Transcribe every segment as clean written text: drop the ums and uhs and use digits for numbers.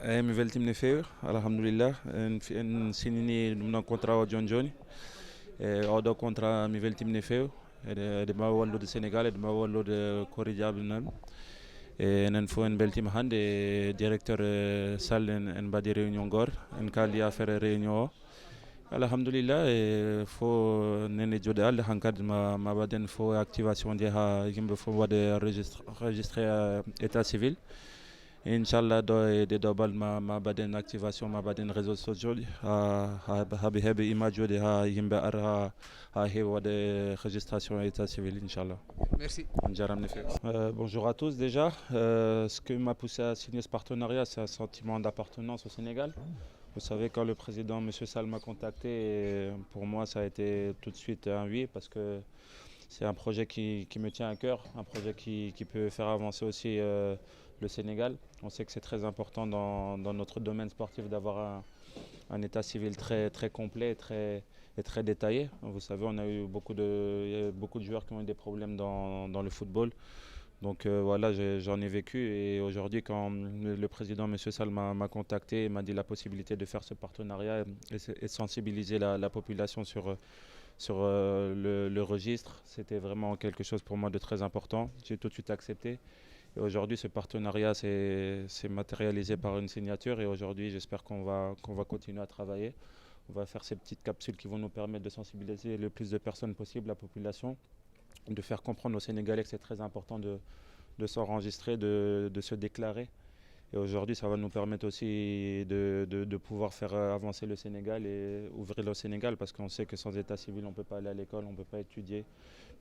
Mi weltima no feewi alhamdulillah en sinini ɗum ɗon contrat o joni joni oɗo contrat mi weltima no feewi ede mbawi wallude Sénégal ede mbawi wallude koridiaɓe nan enen fof en beltima hannde directeur Sall en mbaɗi réunion goto en kaldi affaire réunion o alhamdulillah fo nene jooɗi Allah hankkadi ma waɗen fo activation je ha yimɓe fof waɗa enregistré état civil inchallah ɗo balɗe ma mbaɗen activation ma mbaɗen réseau sociaux ɗi haɓe heeɓa image uji ha yimɓe ara ha heewa waɗa régistration état civil inchallah. Merci. Bonjour à tous déjà. Ce qui m'a poussé à signer ce partenariat, c'est un sentiment d'appartenance au Sénégal. Vous savez, quand le président M. Sall m'a contacté, pour moi ça a été tout de suite un oui parce que c'est un projet qui me tient à cœur, un projet qui peut faire avancer aussi le Sénégal. On sait que c'est très important dans notre domaine sportif d'avoir un état civil très complet et très détaillé. Vous savez, on a eu beaucoup de joueurs qui ont eu des problèmes dans le football. Donc voilà, j'en ai vécu et aujourd'hui quand le président M. Sall m'a contacté et m'a dit la possibilité de faire ce partenariat et sensibiliser la population sur le registre, c'était vraiment quelque chose pour moi de très important. J'ai tout de suite accepté. Et aujourd'hui, ce partenariat s'est matérialisé par une signature et aujourd'hui, j'espère qu'on va continuer à travailler. On va faire ces petites capsules qui vont nous permettre de sensibiliser le plus de personnes possible, la population, de faire comprendre aux Sénégalais que c'est très important de s'enregistrer, de se déclarer. Et aujourd'hui, ça va nous permettre aussi de pouvoir faire avancer le Sénégal et ouvrir le Sénégal parce qu'on sait que sans état civil, on ne peut pas aller à l'école, on ne peut pas étudier.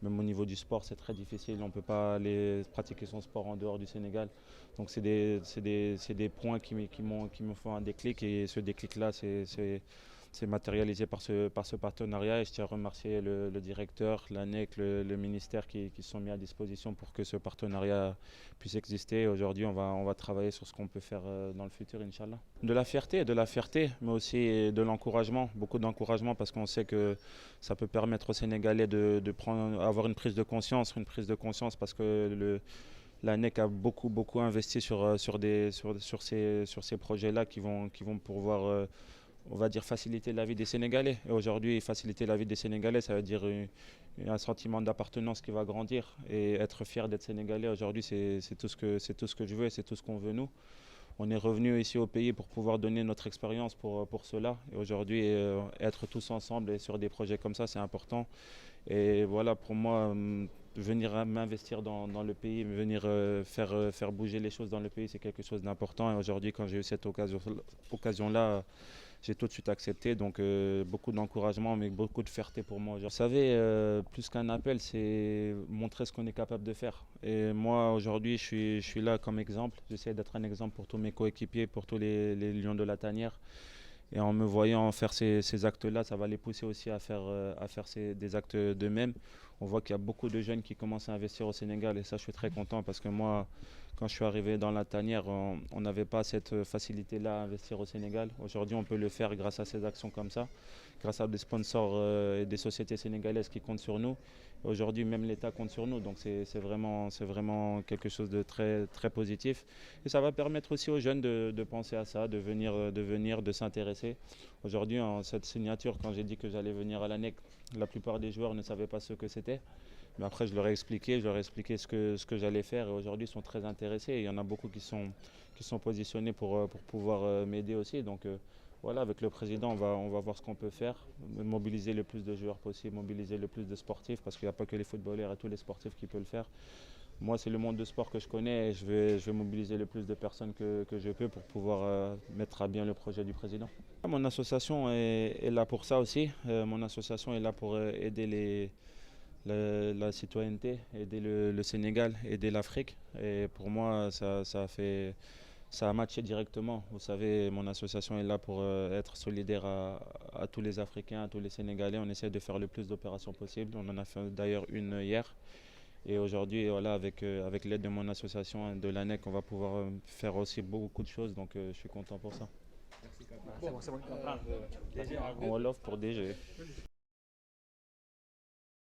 Même au niveau du sport, c'est très difficile. On ne peut pas aller pratiquer son sport en dehors du Sénégal. Donc c'est des points qui me font un déclic et ce déclic-là, c'est matérialisé par ce partenariat et je tiens à remercier le directeur, l'ANEC, le ministère qui se sont mis à disposition pour que ce partenariat puisse exister. Aujourd'hui, on va travailler sur ce qu'on peut faire dans le futur, Inch'Allah. De la fierté, mais aussi de l'encouragement, beaucoup d'encouragement parce qu'on sait que ça peut permettre aux Sénégalais avoir une prise de conscience parce que l'ANEC a beaucoup investi sur ces projets-là qui vont pouvoir on va dire faciliter la vie des Sénégalais. Et aujourd'hui, faciliter la vie des Sénégalais, ça veut dire un sentiment d'appartenance qui va grandir et être fier d'être Sénégalais. Aujourd'hui, c'est tout ce que je veux et c'est tout ce qu'on veut nous. On est revenu ici au pays pour pouvoir donner notre expérience pour cela. Et aujourd'hui, être tous ensemble et sur des projets comme ça, c'est important. Et voilà, pour moi, venir m'investir dans le pays, venir faire bouger les choses dans le pays, c'est quelque chose d'important. Et aujourd'hui, quand j'ai eu cette occasion-là, j'ai tout de suite accepté. Donc beaucoup d'encouragement, mais beaucoup de fierté pour moi. Vous savez, plus qu'un appel, c'est montrer ce qu'on est capable de faire. Et moi, aujourd'hui, je suis là comme exemple. J'essaie d'être un exemple pour tous mes coéquipiers, pour tous les Lions de la Tanière. Et en me voyant faire ces actes-là, ça va les pousser aussi à faire des actes d'eux-mêmes. On voit qu'il y a beaucoup de jeunes qui commencent à investir au Sénégal et ça, je suis très content parce que moi, quand je suis arrivé dans la tanière, on n'avait pas cette facilité-là à investir au Sénégal. Aujourd'hui, on peut le faire grâce à ces actions comme ça, grâce à des sponsors et des sociétés sénégalaises qui comptent sur nous. Aujourd'hui, même l'État compte sur nous, donc c'est vraiment quelque chose de très positif. Et ça va permettre aussi aux jeunes de penser à ça, de venir, de s'intéresser. Aujourd'hui, en cette signature, quand j'ai dit que j'allais venir à l'ANEC, la plupart des joueurs ne savaient pas ce que c'était. Mais après, je leur ai expliqué ce que j'allais faire et aujourd'hui, ils sont très intéressés. Et il y en a beaucoup qui sont positionnés pour pouvoir m'aider aussi. Donc voilà, avec le président, on va voir ce qu'on peut faire, mobiliser le plus de joueurs possible, mobiliser le plus de sportifs, parce qu'il n'y a pas que les footballeurs et tous les sportifs qui peuvent le faire. Moi, c'est le monde de sport que je connais et je vais mobiliser le plus de personnes que je peux pour pouvoir mettre à bien le projet du président. Mon association est là pour ça aussi. Mon association est là pour aider la citoyenneté, aider le Sénégal, aider l'Afrique. Et pour moi, ça a matché directement. Vous savez, mon association est là pour être solidaire à tous les Africains, à tous les Sénégalais. On essaie de faire le plus d'opérations possibles. On en a fait d'ailleurs une hier. Et aujourd'hui, voilà, avec l'aide de mon association, de l'ANEC, on va pouvoir faire aussi beaucoup de choses. Donc je suis content pour ça. Merci. On Wolof pour DG.